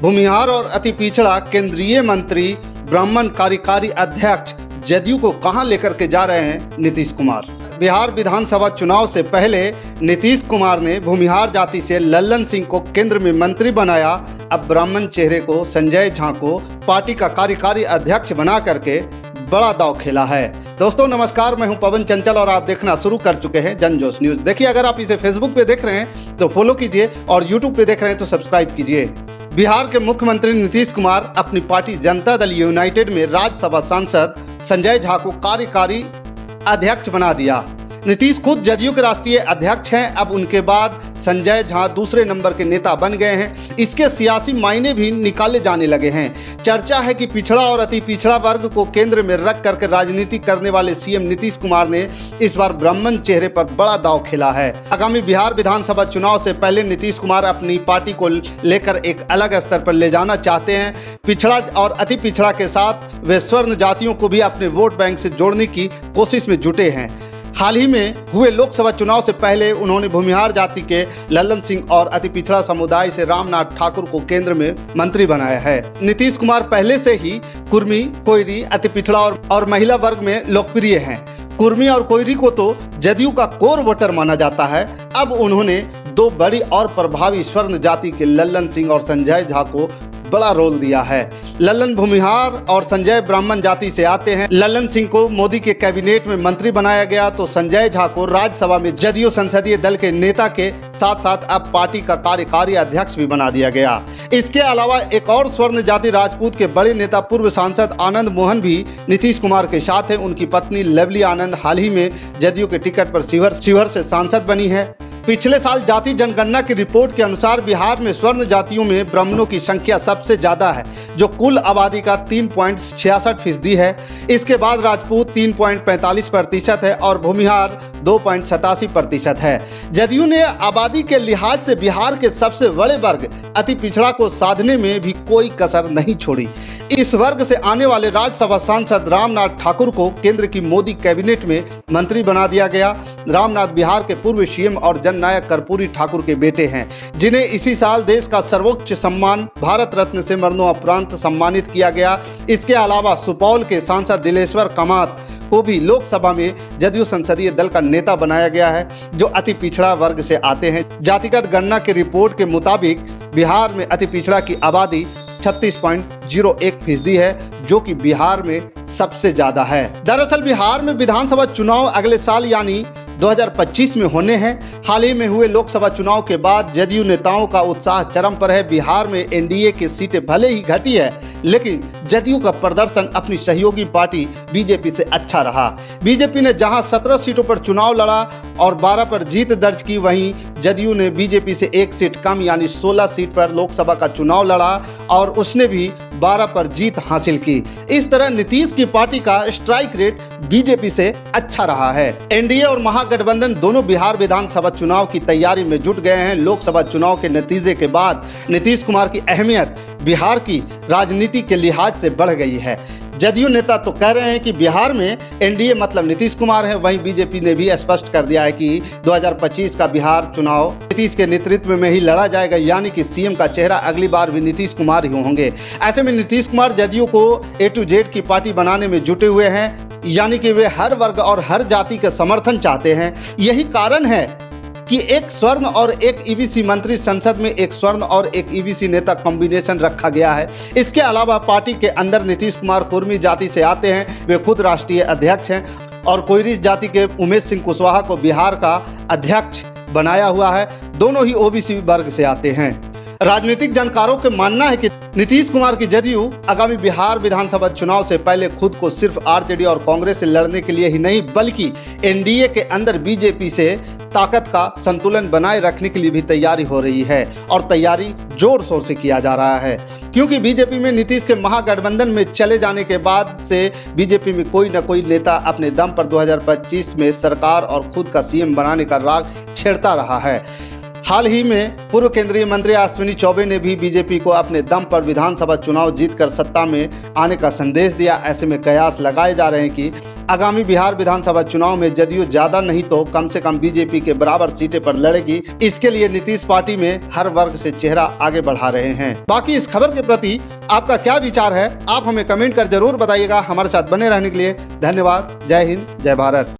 भूमिहार और अति पिछड़ा केंद्रीय मंत्री ब्राह्मण कार्यकारी अध्यक्ष जदयू को कहां लेकर के जा रहे हैं नीतीश कुमार। बिहार विधानसभा चुनाव से पहले नीतीश कुमार ने भूमिहार जाति से लल्लन सिंह को केंद्र में मंत्री बनाया। अब ब्राह्मण चेहरे को संजय झा को पार्टी का कार्यकारी अध्यक्ष बना करके बड़ा दांव खेला है। दोस्तों नमस्कार, मैं हूं पवन चंचल और आप देखना शुरू कर चुके हैं जनजोश न्यूज। देखिए, अगर आप इसे फेसबुक पे देख रहे हैं तो फॉलो कीजिए और यूट्यूब पे देख रहे हैं तो सब्सक्राइब कीजिए। बिहार के मुख्यमंत्री नीतीश कुमार अपनी पार्टी जनता दल यूनाइटेड में राज्यसभा सांसद संजय झा को कार्यकारी अध्यक्ष बना दिया। नीतीश खुद जदयू के राष्ट्रीय अध्यक्ष हैं। अब उनके बाद संजय झा दूसरे नंबर के नेता बन गए हैं। इसके सियासी मायने भी निकाले जाने लगे हैं। चर्चा है कि पिछड़ा और अति पिछड़ा वर्ग को केंद्र में रख करके राजनीति करने वाले सीएम नीतीश कुमार ने इस बार ब्राह्मण चेहरे पर बड़ा दांव खेला है। आगामी बिहार विधानसभा चुनाव से पहले नीतीश कुमार अपनी पार्टी को लेकर एक अलग स्तर पर ले जाना चाहते हैं। पिछड़ा और अति पिछड़ा के साथ वे स्वर्ण जातियों को भी अपने वोट बैंक से जोड़ने की कोशिश में जुटे हैं। हाल ही में हुए लोकसभा चुनाव से पहले उन्होंने भूमिहार जाति के लल्लन सिंह और अति पिछड़ा समुदाय से रामनाथ ठाकुर को केंद्र में मंत्री बनाया है। नीतीश कुमार पहले से ही कुर्मी, कोयरी, अति पिछड़ा और महिला वर्ग में लोकप्रिय हैं। कुर्मी और कोयरी को तो जदयू का कोर वोटर माना जाता है। अब उन्होंने दो बड़ी और प्रभावी स्वर्ण जाति के लल्लन सिंह और संजय झा को बड़ा रोल दिया है। लल्लन भूमिहार और संजय ब्राह्मण जाति से आते हैं। लल्लन सिंह को मोदी के कैबिनेट में मंत्री बनाया गया तो संजय झा को राज्यसभा में जदयू संसदीय दल के नेता के साथ साथ अब पार्टी का कार्यकारी अध्यक्ष भी बना दिया गया। इसके अलावा एक और स्वर्ण जाति राजपूत के बड़े नेता पूर्व सांसद आनंद मोहन भी नीतीश कुमार के साथ हैं। उनकी पत्नी लवली आनंद हाल ही में जदयू के टिकट पर शिवहर से सांसद बनी है। पिछले साल जाति जनगणना की रिपोर्ट के अनुसार बिहार में स्वर्ण जातियों में ब्राह्मणों की संख्या सबसे ज्यादा है, जो कुल आबादी का 3.66% है। इसके बाद राजपूत 3.45% है और भूमिहार 2.87% है। जदयू ने आबादी के लिहाज से बिहार के सबसे बड़े वर्ग अति पिछड़ा को साधने में भी कोई कसर नहीं छोड़ी। इस वर्ग से आने वाले राज्यसभा सांसद रामनाथ ठाकुर को केंद्र की मोदी कैबिनेट में मंत्री बना दिया गया। रामनाथ बिहार के पूर्व सीएम और जननायक कर्पूरी ठाकुर के बेटे हैं, जिन्हें इसी साल देश का सर्वोच्च सम्मान भारत रत्न से मरणोपरांत सम्मानित किया गया। इसके अलावा सुपौल के सांसद दिलेश्वर कामत को भी लोकसभा में जदयू संसदीय दल का नेता बनाया गया है, जो अति पिछड़ा वर्ग से आते हैं। जातिगत गणना की रिपोर्ट के मुताबिक बिहार में अति पिछड़ा की आबादी 36.01% है, जो कि बिहार में सबसे ज्यादा है। दरअसल बिहार में विधानसभा चुनाव अगले साल यानी 2025 में होने हैं। हाल ही में हुए लोकसभा चुनाव के बाद जदयू नेताओं का उत्साह चरम पर है। बिहार में एनडीए की सीटें भले ही घटी है, लेकिन जदयू का प्रदर्शन अपनी सहयोगी पार्टी बीजेपी से अच्छा रहा। बीजेपी ने जहां 17 सीटों पर चुनाव लड़ा और 12 पर जीत दर्ज की, वहीं जदयू ने बीजेपी से एक सीट कम यानी 16 सीट पर लोकसभा का चुनाव लड़ा और उसने भी 12 पर जीत हासिल की। इस तरह नीतीश की पार्टी का स्ट्राइक रेट बीजेपी से अच्छा रहा है। एनडीए और महागठबंधन दोनों बिहार विधानसभा चुनाव की तैयारी में जुट गए हैं। लोकसभा चुनाव के नतीजे के बाद नीतीश कुमार की अहमियत बिहार की राजनीति के लिहाज से बढ़ गई है। जदयू नेता तो कह रहे हैं कि बिहार में एनडीए मतलब नीतीश कुमार है, वहीं बीजेपी ने भी स्पष्ट कर दिया है कि 2025 का बिहार चुनाव नीतीश के नेतृत्व में ही लड़ा जाएगा, यानी कि सीएम का चेहरा अगली बार भी नीतीश कुमार ही होंगे। ऐसे में नीतीश कुमार जदयू को A to Z की पार्टी बनाने में जुटे हुए हैं, यानी कि वे हर वर्ग और हर जाति का समर्थन चाहते हैं। यही कारण है कि एक स्वर्ण और एक ईबीसी मंत्री संसद में एक स्वर्ण और एक ईबीसी नेता कॉम्बिनेशन रखा गया है। इसके अलावा पार्टी के अंदर नीतीश कुमार कुर्मी जाति से आते हैं, वे खुद राष्ट्रीय अध्यक्ष हैं और कोयरी जाति के उमेश सिंह कुशवाहा को बिहार का अध्यक्ष बनाया हुआ है। दोनों ही ओबीसी वर्ग से आते हैं। राजनीतिक जानकारों का मानना है कि नीतीश कुमार की जदयू आगामी बिहार विधानसभा चुनाव से पहले खुद को सिर्फ आरजेडी और कांग्रेस से लड़ने के लिए ही नहीं, बल्कि एनडीए के अंदर बीजेपी से ताकत का संतुलन बनाए रखने के लिए भी तैयारी हो रही है और तैयारी जोर शोर से किया जा रहा है। क्योंकि बीजेपी में नीतीश के महागठबंधन में चले जाने के बाद से बीजेपी में कोई न कोई नेता अपने दम पर 2025 में सरकार और खुद का सीएम बनाने का राग छेड़ता रहा है। हाल ही में पूर्व केंद्रीय मंत्री अश्विनी चौबे ने भी बीजेपी को अपने दम पर विधानसभा चुनाव जीतकर सत्ता में आने का संदेश दिया। ऐसे में कयास लगाए जा रहे हैं कि आगामी बिहार विधानसभा चुनाव में जदयू ज्यादा नहीं तो कम से कम बीजेपी के बराबर सीटें पर लड़ेगी। इसके लिए नीतीश पार्टी में हर वर्ग से चेहरा आगे बढ़ा रहे हैं। बाकी इस खबर के प्रति आपका क्या विचार है, आप हमें कमेंट कर जरूर बताइएगा। हमारे साथ बने रहने के लिए धन्यवाद। जय हिंद, जय भारत।